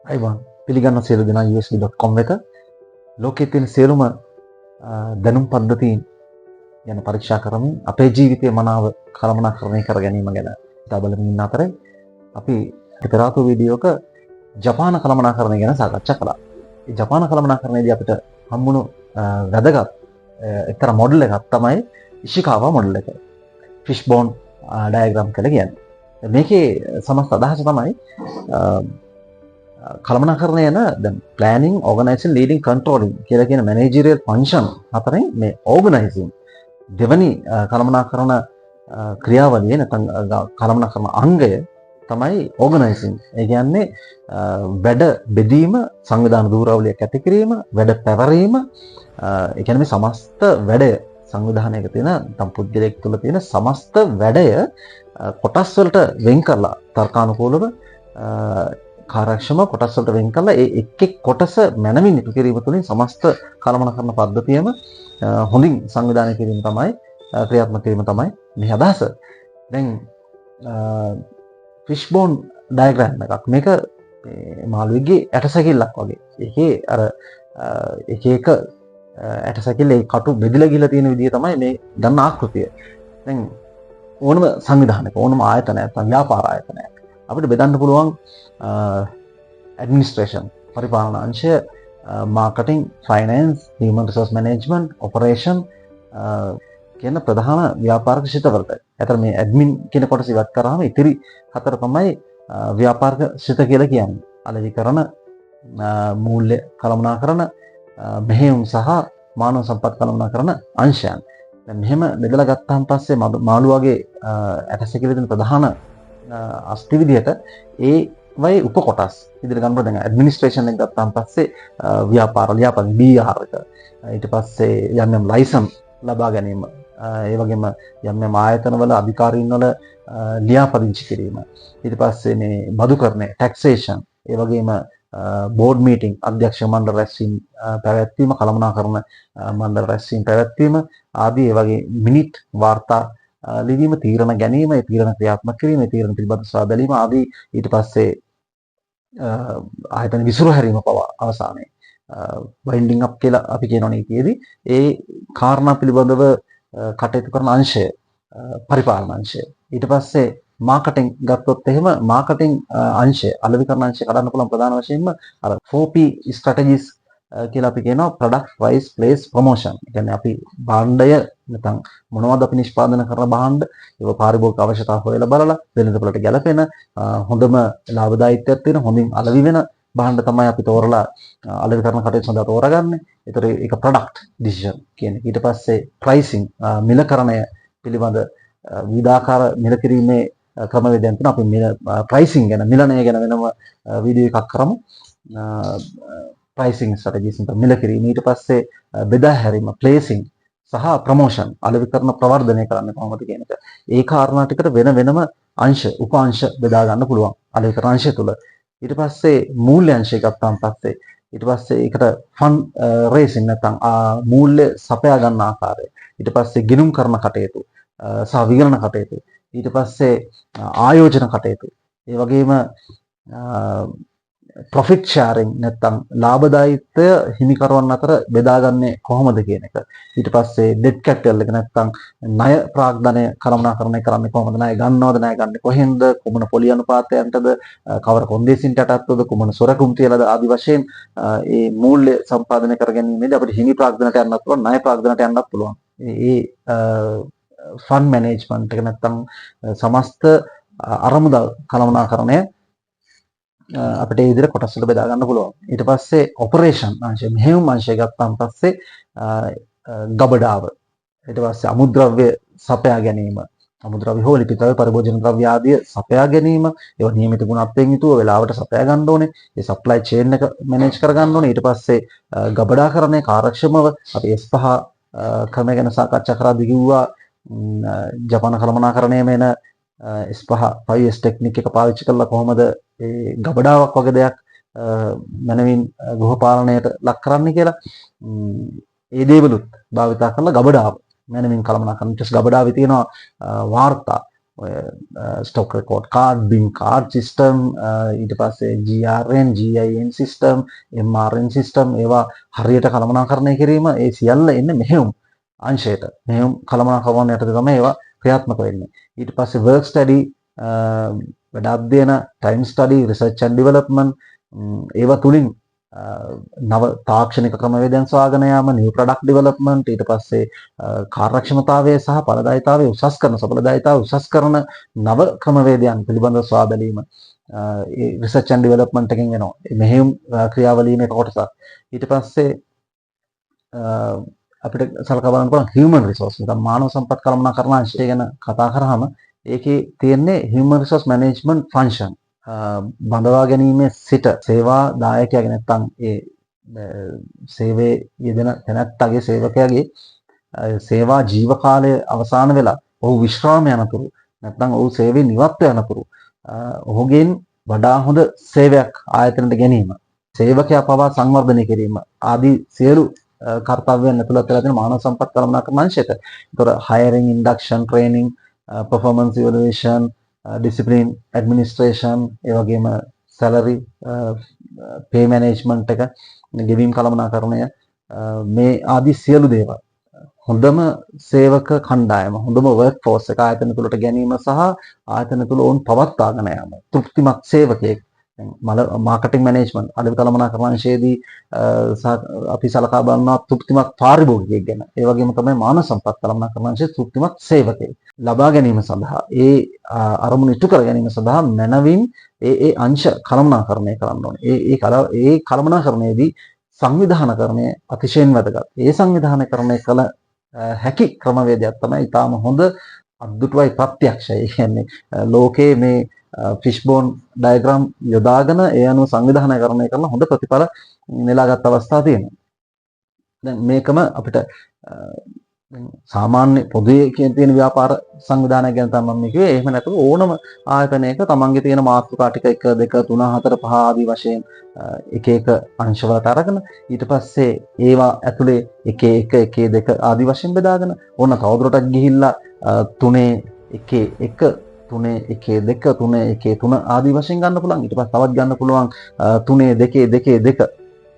අයිබෝන් පිළිගන්න සියලු දෙනා usb.com වෙත ලෝකයේ තියෙන සියලුම දැනුම් පද්ධතීන් ගැන පරීක්ෂා කරමින් අපේ ජීවිතයේ මනාව කළමනාකරණය කර ගැනීම ගැන ඉතා බලමින් ඉන්න අතරේ අපි පෙර ආපු වීඩියෝක ජපාන කළමනාකරණය ගැන සාකච්ඡා කළා. මේ ජපාන කළමනාකරණයේදී අපිට හම්බුණු වැදගත් එක්තරා මොඩල් එකක් තමයි ඉෂිකාවා මොඩල් එක. ෆිෂ්බෝන් ඩයග්‍රෑම් කියලා කියන්නේ. මේකේ සමස්ත අදහස තමයි කළමනාකරණය යන දැන් ප්ලෑනින්, ඕගනයිසින්, ලීඩින්, කන්ට්‍රෝලින් කියලා කියන මැනේජරියල් ෆන්ක්ෂන් අතරින් මේ ඕගනයිසින් දෙවනි කළමනාකරණ ක්‍රියාවලිය නැත්නම් කළමනාකරණ අංගය තමයි ඕගනයිසින්. ඒ කියන්නේ වැඩ බෙදීම, සංවිධාන ධූරවලියක් ඇති කිරීම, වැඩ පැවරීම, ඒ කියන්නේ මේ සමස්ත වැඩය සංවිධානයක තියෙන නැත්නම් පුද්ගලයෙක් තුළ තියෙන සමස්ත වැඩය කොටස් වලට වෙන් කරලා තර්කානුකූලව කාර්යක්ෂම කොටස් වලට වෙන් කරලා ඒ එක් එක් කොටස මනමින් ඉටු කිරීම තුළින් සමස්ත කළමනාකරණ පද්ධතියම හොඳින් සංවිධානය කිරීම තමයි ක්‍රියාත්මක කිරීම තමයි මේ අදහස. දැන් ෆිෂ්බෝන් ඩයග්‍රෑම් එකක් මේක මාළුවෙක්ගේ ඇටසැකිල්ලක් වගේ. ඒකේ අර එක එක ඇටසැකිල්ලේ කටු බෙදලා ගිහලා තියෙන විදිය තමයි මේ ගන්න ආකෘතිය. දැන් ඕනම සංවිධානයක ඕනම ආයතනයක් නැත්නම් ව්‍යාපාර ආයතනයක් අපිට බෙදන්න පුළුවන් ඇඩ්මිනිස්ට්‍රේෂන් පරිපාලන අංශය, marketing, finance, human resource management, operation කියන ප්‍රධාන ව්‍යාපාරික ක්ෂේත්‍රවලට. ඒතර මේ ඇඩ්මින් කියන කොටස ඉවත් කරාම ඉතිරි හතර තමයි ව්‍යාපාරික ක්ෂේත්‍ර කියලා කියන්නේ. අලෙවිකරණ, මූල්‍ය කළමනාකරණ, මෙහෙයුම් සහ මානව සම්පත් කළමනාකරණ අංශයන්. දැන් මෙහෙම බෙදලා ගත්තාන් පස්සේ මාළුවාගේ ඇටසැකිලි දෙන ප්‍රධාන අස්ති විදිහට ඒ වයි උපකොටස් ඉදිරියට ගන්න පුළුවන්. දැන් ඇඩ්මිනිස්ට්‍රේෂන් එක ගත්තාන් පස්සේ ව්‍යාපාර ලියාපදිංචි BR එක, ඊට පස්සේ යම් ලයිසන්ස් ලබා ගැනීම, ඒ වගේම යම් ආයතනවල අධිකාරීන් වල ලියාපදිංචි කිරීම, ඊට පස්සේ මේ බදුකරණය ටැක්සේෂන්, ඒ වගේම බෝඩ් මීටිං අධ්‍යක්ෂ මණ්ඩල රැස්වීම පැවැත්වීම, කළමනාකරණ මණ්ඩල රැස්වීම පැවැත්වීම ආදී, ඒ වගේ මිනිත් වාර්තා ලිවීම, තීරණ ගැනීම, ඒ තීරණ ක්‍රියාත්මක කිරීම, ඒ තීරණ පිළිබඳ සොයා බැලීම ආදී, ඊට පස්සේ ආයතන විසුරු හැරීම පවා අවසානයේ වයින්ඩින් අප් කියලා අපි කියන නීතියේදී ඒ කාරණා පිළිබඳව කටයුතු කරන අංශය පරිපාලන අංශය. ඊට පස්සේ මාර්කටිං ගත්තොත් එහෙම මාර්කටිං අංශය, අලෙවිකරණ අංශය කඩන්න පුළුවන් ප්‍රධාන වශයෙන්ම අර 4P ස්ට්‍රැටජිස් කියලා අපි කියනවා. Product, price, place, promotion. ඒ කියන්නේ අපි භාණ්ඩය නැත්නම් මොනවද අපි නිෂ්පාදනය කරන භාණ්ඩ, ඒක පාරිභෝගික අවශ්‍යතාව හොයලා බලලා වෙළඳපොළට ගැලපෙන හොඳම ලාභදායීත්වයක් තියෙන හොඳින් අලෙවි වෙන භාණ්ඩ තමයි අපි තෝරලා අලෙවිකරණ කටයුතු සඳහා තෝරගන්නේ. ඒතර ඒක ප්‍රොඩක්ට් ඩිසිෂන් කියන්නේ. ඊට පස්සේ ප්‍රයිසිං, මිලකරණය පිළිබඳ විවිධාකාර මිල කිරීමේ ක්‍රමවේදයන් තුන අපි ප්‍රයිසිං ගැන, මිලණය ගැන වෙනම වීඩියෝ එකක් කරමු. ප්‍රයිසිං ස්ට්‍රැටජිස් එක මිල කිරීම, ඊට පස්සේ බෙදා හැරීම, ප්ලේසිං සහ ප්‍රොමෝෂන්, අලෙවිකරණ ප්‍රවර්ධනය කරන්න කොහොමද කියන එක. ඒ කාරණා ටිකට වෙනම අංශ, උපාංශ බෙදා ගන්න පුළුවන් අලෙවිකරණ අංශය තුල. ඊට පස්සේ මූල්‍ය අංශය ගත්තාන් පස්සේ ඊට පස්සේ ඒකට ෆන් රේසින් නැත්නම් මූල්‍ය සපයා ගන්න ආකාරය, ඊට පස්සේ ගිණුම් කරන කටයුතු සහ විගණන කටයුතු, ඊට පස්සේ ආයෝජන කටයුතු, ඒ වගේම ප්‍රොෆිට් ෂෙයාරින් නැත්නම් ලාභදායීත්වය හිමිකරවන්න අතර බෙදාගන්නේ කොහොමද කියන එක. ඊට පස්සේ ඩෙට් කැපිටල් එක නැත්නම් ණය ප්‍රාග්ධනය කළමනාකරණය කරන්නේ කොහොමද, ණය ගන්නවද, ණය ගන්නේ කොහෙන්ද, කුමන පොලි අනුපාතයන්ටද, කවර කොන්දේසින්ට යටත්වද, කුමන සොරකුම් තියලාද ආදි වශයෙන් ඒ මූල්‍ය සම්පාදනය කර ගැනීමේදී අපිට හිමි ප්‍රාග්ධනයට යන්නත් පුළුවන්, ණය ප්‍රාග්ධනයට යන්නත් පුළුවන්. ඒ ෆන් මැනේජ්මන්ට් එක නැත්නම් සමස්ත අරමුදල් කළමනාකරණය අපිට ඒ විදිහට කොටස් වලට බෙදා ගන්න පුළුවන්. ඊට පස්සේ ඔපරේෂන් අංශය, මෙහෙයුම් අංශය ගත්තාන් පස්සේ ගබඩාව, ඊට පස්සේ අමුද්‍රව්‍ය සපයා ගැනීම, අමුද්‍රව්‍ය හෝ ලිපිද්‍රව්‍ය, පරිභෝජන ද්‍රව්‍ය ආදී සපයා ගැනීම, ඒවා නියමිත ගුණත්වයෙන් යුතුව වෙලාවට සපයා ගන්න ඕනේ. ඒ සප්ලයි චේන් එක මැනේජ් කර ගන්න ඕනේ. ඊට පස්සේ ගබඩාකරණය කාර්යක්ෂමව අපි S5 ක්‍රමය ගැන සාකච්ඡා කරද්දී කිව්වා ජපාන කළමනාකරණයේ මේන S5 5S ටෙක්නික් එක පාවිච්චි කරලා කොහොමද ඒ ගබඩාවක් වගේ දෙයක් මනමින් ගෘහ පාලනයට ලක් කරන්න කියලා. ඒ දේවලුත් භාවිතා කරලා ගබඩාව මනමින් කළමනාකරන. ඊට පස්සේ ගබඩාවේ තියෙනවා වාර්තා, ඔය ස්ටොක් රෙකෝඩ් කාඩ්, බින් කාඩ් සිස්ටම්, ඊට පස්සේ GRN, GIN system, MRN system, ඒවා හරියට කළමනාකරණය කිරීම, ඒ සියල්ල එන්නේ මෙහෙයුම් අංශයට. මෙහෙයුම් කළමනාකරණ යටතේ තමයි ඒවා ක්‍රියාත්මක වෙන්නේ. ඊට පස්සේ වර්ක් ස්ටඩි, වැඩ අධ්‍යයන, time study, research and development, ඒවා තුලින් නව තාක්ෂණික ක්‍රමවේදයන් සොයාගෙන යාම, නිව් ප්‍රොඩක්ට් ඩෙවලොප්මන්ට්, ඊට පස්සේ කාර්යක්ෂමතාවය සහ ඵලදායීතාවය උසස් කරන, සඵලදායීතාවය උසස් කරන නව ක්‍රමවේදයන් පිළිබඳව සොයා බැලීම, ඒ රිසර්ච් ඇන්ඩ් ඩෙවලොප්මන්ට් එකෙන් එනවා. මෙහෙයුම් ක්‍රියාවලියේ කොටසක්. ඊට පස්සේ අපිට සලකා බලන්න පුළුවන් හියුමන් රිසෝස්, නැත්නම් මානව සම්පත් කළමනාකරණ අංශය ගැන කතා කරාම ඒකේ තියෙන්නේ හියුමන් රිසෝස් මැනේජ්මන්ට් ෆන්ක්ෂන්. බඳවා ගැනීමේ සිට සේවා දායකයාගේ නැත්නම් ඒ සේවයේ යෙදෙන තැනැත්තාගේ සේවකයාගේ සේවා ජීව කාලය අවසන් වෙලා ඔහු විශ්‍රාම යනතුරු නැත්නම් ඔහු සේවයෙන් ඉවත් වෙනතුරු ඔහුගෙන් වඩා හොඳ සේවයක් ආයතනයට ගැනීම, සේවකයා පවා සංවර්ධනය කිරීම ආදී සියලු කර්තව්‍යයන් ඇතුළත් වෙලා තියෙන මානව සම්පත් කළමනාකරණ අංශයට. ඒතොර hiring, induction, training, performance evaluation, discipline administration, ඒ වගේම salary, pay management එක, ගෙවීම් කළමනාකරණය, මේ ආදී සියලු දේවල් හොඳම සේවක කණ්ඩායම, හොඳම work force එක ආයතන තුළට ගැනීම සහ ආයතන තුළ ඔවුන් පවත්වාගෙන යාම, තෘප්තිමත් සේවකයෙක්. මාකටිං මැනේජ්මන්ට් අඩවි කළමනාකරණ අංශයේදී අපි සලකා බලනවා තෘප්තිමත් පාරිභෝගිකයෙක් ගැන. ඒ වගේම තමයි මානව සම්පත් කළමනාකරණ අංශයේ තෘප්තිමත් සේවකයෙක් ලබා ගැනීම සඳහා, ඒ අරමුණු ඉටු කර ගැනීම සඳහා මනවින් ඒ අංශ කළමනාකරණය කරන්න ඕනේ. ඒ කළමනාකරණයේදී සංවිධානකරණය අතිශයින් වැදගත්. ඒ සංවිධානකරණය කළ හැකි ක්‍රමවේදයක් තමයි ඊටාම හොඳ අද්දුටුවයි ප්‍රත්‍යක්ෂය. ඒ කියන්නේ ලෝකයේ මේ ෆිෂ්බෝන් ඩයග්‍රෑම් යොදාගෙන ඒ අනුව සංවිධානකරණය කරන හොඳ ප්‍රතිඵල නෙලාගත් අවස්ථා තියෙනවා. දැන් මේකම අපිට සාමාන්‍ය පොදුවේ තියෙන ව්‍යාපාර සංවිධානය ගැන තමයි මම කිව්වේ. එහෙම නැතුව ඕනම ආයතනයක තමන්ගේ තියෙන මාතෘකා ටික 1 2 3 4 5 ආදී වශයෙන් එක එක අංශවලට අරගෙන ඊට පස්සේ ඒවා ඇතුලේ 1 1 1 2 ආදී වශයෙන් බෙදාගෙන ඕන තවදුරටත් ගිහිල්ලා 3 1 1 3 1 2 3 1 3 ආදී වශයෙන් ගන්න පුළුවන්. ඊට පස්සේ තවත් ගන්න පුළුවන් 3 2 2 2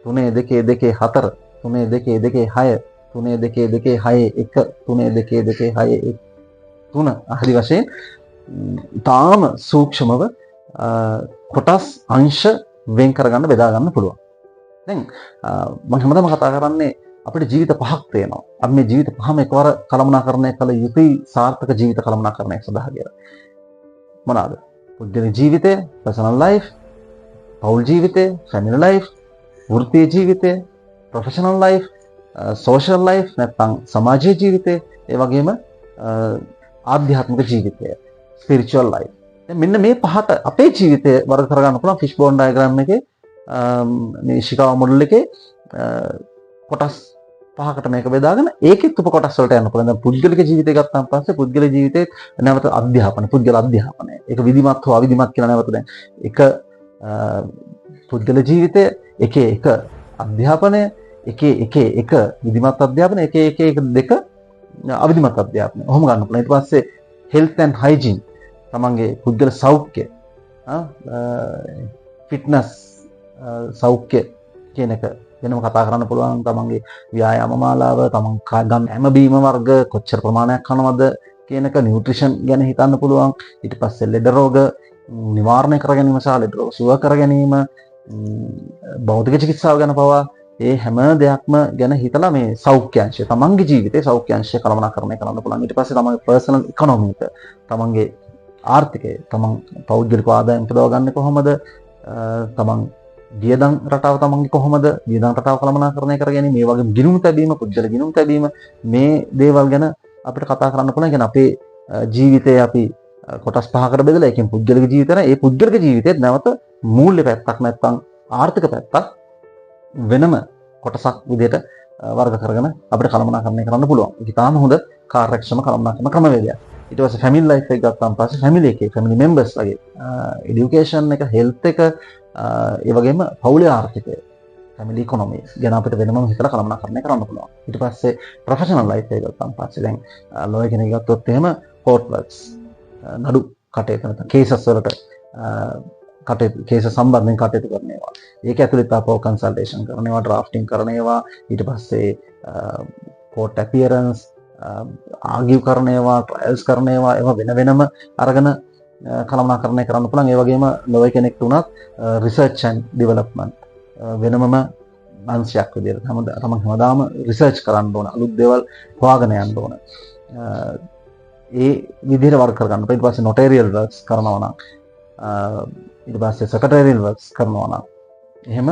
3 2 2 4 3 2 2 6 3 2 2 6 1 3 2 2 6 1 3 ආදී වශයෙන් තාම සූක්ෂමව කොටස් අංශ වෙන් කරගන්න බෙදා ගන්න පුළුවන්. දැන් මම හැමදාම කතා කරන්නේ අපිට ජීවිත පහක් තියෙනවා. අපි මේ ජීවිත පහම එකවර කළමනාකරණය කළ යුතුයි සාර්ථක ජීවිත කළමනාකරණයක් සඳහා කියලා. මොනවාද? පුද්ගලික ජීවිතය, personal life, පෞල් ජීවිතය, family life, වෘත්තීය ජීවිතය, professional life, social life නැත්නම් සමාජීය ජීවිතය, ඒ වගේම ආධ්‍යාත්මික ජීවිතය, spiritual life. දැන් මෙන්න මේ පහට අපේ ජීවිතය වර්ග කරගන්න පුළුවන් ෆිෂ්බෝන් ඩයග්‍රෑම් එකේ මේ ඉෂිකාවා මොඩල් එකේ කොටස් පහකට මේක බෙදාගෙන ඒකෙත් උප කොටස් වලට යන්න පුළුවන්. දැන් පුද්ගලික ජීවිතය ගත්තාන් පස්සේ පුද්ගලික ජීවිතේ නැවත අධ්‍යාපනය, පුද්ගල අධ්‍යාපනය. ඒක විධිමත් හෝ අවිධිමත් කියලා නැවත දැන් එක පුද්ගල ජීවිතය, එකේ එක අධ්‍යාපනය, එකේ එක විධිමත් අධ්‍යාපනය, එකේ එක දෙක අවිධිමත් අධ්‍යාපනය. ඔහොම ගන්න පුළුවන්. ඊට පස්සේ health and hygiene, තමන්ගේ පුද්ගල සෞඛ්‍ය, ෆිට්නස් සෞඛ්‍ය කියන එක වෙනම කතා කරන්න පුළුවන්. තමන්ගේ ව්‍යායාම මාලාව, තමන් ගන්න හැම බීම වර්ග කොච්චර ප්‍රමාණයක් කනවද කියන එක, නියුට්‍රිෂන් ගැන හිතන්න පුළුවන්. ඊට පස්සේ ලෙඩ රෝග නිවාරණය කර ගැනීම සහ ලෙඩ රෝග සුව කර ගැනීම, භෞතික චිකිත්සාව ගැන පවා ඒ හැම දෙයක්ම ගැන හිතලා මේ සෞඛ්‍යාංශය, තමන්ගේ ජීවිතේ සෞඛ්‍යාංශය කළමනාකරණය කරන්න පුළුවන්. ඊට පස්සේ තමන්ගේ පර්සනල් ඉකොනොමි එක, තමන්ගේ ආර්ථිකය, තමන් පෞද්ගලික ආදායම් උපදව ගන්න කොහොමද, තමන් වියදම් රටාව තමන්ගේ කොහොමද, වියදම් රටාව කළමනාකරණය කර ගැනීම, මේ වගේ ගිණුම් තැබීම, පුද්ගල ගිණුම් තැබීම, මේ දේවල් ගැන අපිට කතා කරන්න පුළුවන්. කියන්නේ අපේ ජීවිතේ අපි කොටස් පහකට බෙදලා ඒකෙන් පුද්ගලික ජීවිතය නේ, ඒ පුද්ගලික ජීවිතේත් නැවත මූල්‍ය පැත්තක් නැත්නම් ආර්ථික පැත්තක් වෙනම කොටසක් විදිහට වර්ග කරගෙන අපිට කළමනාකරණය කරන්න පුළුවන්. ඒක තාම හොඳ කාර්යක්ෂම කළමනාකරණ ක්‍රමවේදයක්. ඊට පස්සේ ෆැමිලි ලයිෆ් එක ගත්තාම පස්සේ ෆැමිලි එකේ ෆැමිලි මෙම්බර්ස් වගේ এডুকেෂන් එක, හෙල්ත් එක, ඒ වගේම පවුලේ ආර්ථිකය, ෆැමිලි ඉකොනොමි ගැන අපිට වෙනම හිතලා කළමනාකරණය කරන්න පුළුවන්. ඊට පස්සේ ප්‍රොෆෙෂනල් ලයිෆ් එක ගත්තාම පස්සේ දැන් ලෝය කෙනෙක් ගත්තොත් එහෙම කෝට් වර්ක්ස්, නඩු කටයුතු නැත්නම් කේසස් වලට කටයුතු කේස සම්බන්ධයෙන් කටයුතු කරන ඒවා. ඒක ඇතුළේ තාපව කන්සල්ටේෂන් කරන ඒවා, ඩ්‍රාෆ්ටිං කරන ඒවා, ඊට පස්සේ කෝට් අපියරන්ස් ආගියු කරන ඒවා, ට්‍රයල්ස් කරන ඒවා, ඒවා වෙන වෙනම අරගෙන කළමනාකරණය කරන්න පුළුවන්. ඒ වගේම ලොය කෙනෙක්ට උනත් රිසර්ච් ඇන්ඩ් ඩෙවලොප්මන්ට් වෙනමම අංශයක් විදිහට තමන් හැමදාම රිසර්ච් කරන්න ඕන, අලුත් දේවල් හොයාගෙන යන්න ඕන. ඒ විදිහට වර්ක් කරගන්න. ඊට පස්සේ නොටේරියල් වර්ක්ස් කරනවා නම්, ඊට පස්සේ සෙක්‍රටරියල් වර්ක්ස් කරනවා නම්, එහෙම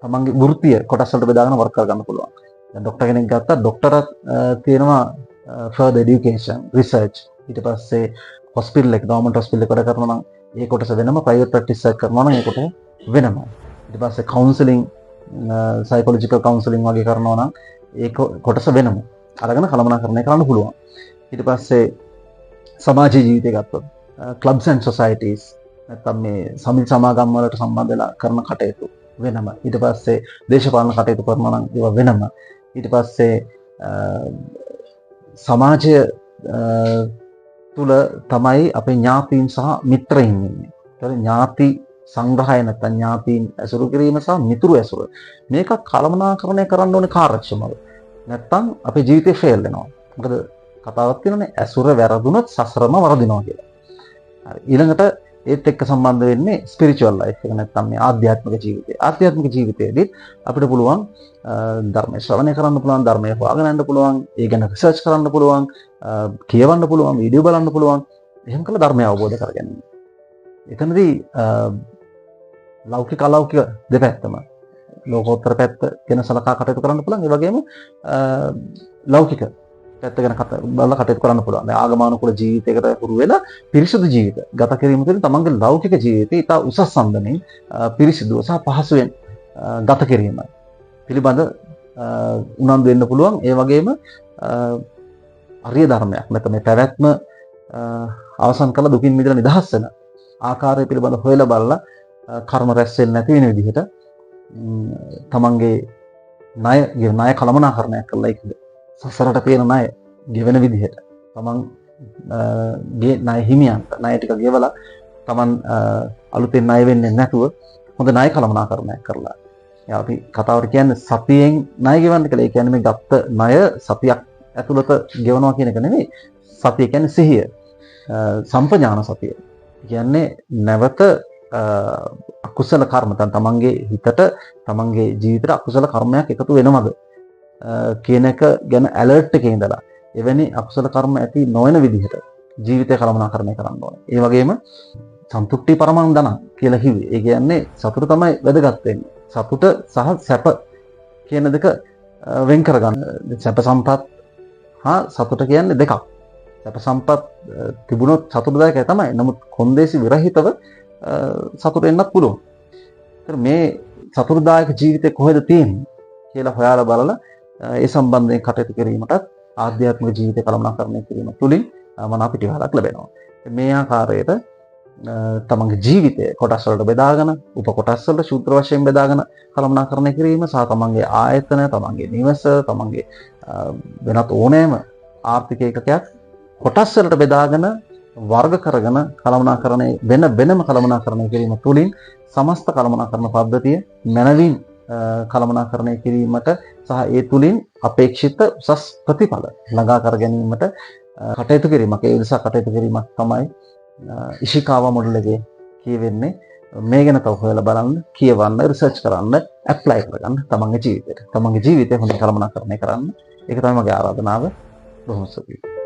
තමන්ගේ වෘත්තිය කොටස් වලට බෙදාගෙන වර්ක් කරගන්න පුළුවන්. දැන් ડોක්ටර් කෙනෙක් ගත්තා, ડોක්ටරත් තියෙනවා further education, research. ඊට පස්සේ hospital එක, government hospital එක වැඩ කරනවා නම් ඒ කොටස වෙනම, private practice එක කරනවා නම් ඒ කොටස වෙනම. ඊට පස්සේ counseling, psychological counseling වගේ කරනවා නම් ඒ කොටස වෙනම අරගෙන කළමනාකරණය කරන්න පුළුවන්. ඊට පස්සේ සමාජ ජීවිතය ගත්තොත් clubs and societies, නැත්නම් මේ සමිති සමාගම් වලට සම්බන්ධ වෙලා කරන කටයුතු වෙනම. ඊට පස්සේ දේශපාලන කටයුතු කරනවා නම් ඒවා වෙනම. ඊට පස්සේ සමාජය තුල තමයි අපේ ඥාතීන් සහ මිත්‍රයින් ඉන්නේ. ඒතර ඥාති සංග්‍රහය නැත්නම් ඥාතීන් ඇසුරු කිරීම සහ මිතුරු ඇසුර, මේක කළමනාකරණය කරන්න ඕනේ කාර්යක්ෂමව. නැත්නම් අපේ ජීවිතේ ෆේල් වෙනවා. මොකද කතාවක් තියෙනනේ, ඇසුර වැරදුනොත් සසරම වරදිනවා කියලා. හරි. ඊළඟට ඒත් එක්ක සම්බන්ධ වෙන්නේ ස්පිරිචුවල් ලයිෆ් එක, නැත්නම් මේ ආධ්‍යාත්මික ජීවිතය. ආධ්‍යාත්මික ජීවිතයේදී අපිට පුළුවන් ධර්මය ශ්‍රවණය කරන්න පුළුවන්, ධර්මය හොයාගෙන යන්න පුළුවන්, ඒ ගැන රිසර්ච් කරන්න පුළුවන්, කියවන්න පුළුවන්, වීඩියෝ බලන්න පුළුවන්. එහෙම කළා ධර්මය අවබෝධ කරගන්න. එතනදී ලෞකික අලෞකික දෙපැත්තම, ලෝකෝත්තර පැත්ත ගැන සලකා කටයුතු කරන්න පුළුවන්. ඒ වගේම ලෞකික පැත්ත ගැන බලලා කටයුතු කරන්න පුළුවන්. දැන් ආගමනුකූල ජීවිතයකට පුරු වෙලා පිරිසිදු ජීවිත ගත කිරීම තුළින් තමන්ගේ ලෞකික ජීවිතය ඉතා උසස් සම්දමින් පිරිසිදුව සහ පහසුවෙන් ගත කිරීම පිළිබඳ උනන්දු වෙන්න පුළුවන්. ඒ වගේම අරිය ධර්මයක් නැත්නම් මේ පැවැත්ම අවසන් කළ දුකින් මිදලා නිදහස් වෙන ආකාරය පිළිබඳ හොයලා බලලා කර්ම රැස් වෙන්නේ නැති වෙන විදිහට තමන්ගේ ණය කළමනාකරණයක් කරලා ඒක සසරට තියෙන ණය ගෙවෙන විදිහට තමන්ගේ ණය හිමියන්ට ණය ටික ගෙවලා තමන් අලුතෙන් ණය වෙන්නේ නැතුව හොඳ ණය කළමනාකරණයක් කරලා. අපි කතාවට කියන්නේ සතියෙන් ණය ගෙවන්න කියලා. ඒ කියන්නේ මේ ගත්ත ණය සතියක් ඇතුළත ගෙවනවා කියන එක නෙමෙයි. සතිය කියන්නේ සිහිය, සම්පජාන සතිය. කියන්නේ නැවත අකුසල කර්ම, තමන්ගේ හිතට, තමන්ගේ ජීවිතයට අකුසල කර්මයක් එකතු වෙනවද කියන එක ගැන ඇලර්ට් එකේ ඉඳලා එවැනි අකුසල කර්ම ඇති නොවන විදිහට ජීවිතය කළමනාකරණය කරන්න ඕනේ. ඒ වගේම සන්තුෂ්ටි පරමං ධන කියලා කිව්වේ. ඒ කියන්නේ සතුට තමයි වැදගත් වෙන්නේ. සතුට සහ සැප කියන දෙක වෙන් කරගන්න. සැප සම්පත් හා සතුට කියන්නේ දෙකක්. සැප සම්පත් තිබුණොත් සතුටුදායකයි තමයි. නමුත් කොන්දේසි විරහිතව සතුට වෙන්නත් පුළුවන්. ඒතර මේ සතුටුදායක ජීවිතේ කොහෙද තියෙන්නේ කියලා හොයාලා බලලා ඒ සම්බන්ධයෙන් කටයුතු කිරීමටත් ආධ්‍යාත්මික ජීවිතය කළමනාකරණය කිරීම තුළින් මනාප පිටිවහලක් ලැබෙනවා. මේ ආකාරයට තමන්ගේ ජීවිතය කොටස් වලට බෙදාගෙන, උප කොටස් වලට සූත්‍ර වශයෙන් බෙදාගෙන කළමනාකරණය කිරීම සහ තමන්ගේ ආයතන, තමන්ගේ නිවස, තමන්ගේ වෙනත් ඕනෑම ආර්ථික ඒකකයක් කොටස් වලට බෙදාගෙන වර්ග කරගෙන කළමනාකරණය වෙනම කළමනාකරණය කිරීම තුළින් සමස්ත කළමනාකරණ පද්ධතිය මනවින් කළමනාකරණය කිරීමට සහ ඒ තුළින් අපේක්ෂිත උසස් ප්‍රතිඵල ළඟා කර ගැනීමට කටයුතු කිරීමක්. ඒ නිසා කටයුතු කිරීමක් තමයි ඉෂිකාවා මොඩල් එකේ කියවෙන්නේ. මේ ගැන තව හොයලා බලන්න, කියවන්න, රිසර්ච් කරන්න, ඇප්ලයි කරගන්න තමන්ගේ ජීවිතේට. තමන්ගේ ජීවිතය හොඳින් කළමනාකරණය කරන්න. ඒක තමයි මගේ ආරාධනාව. බොහොම ස්තුතියි.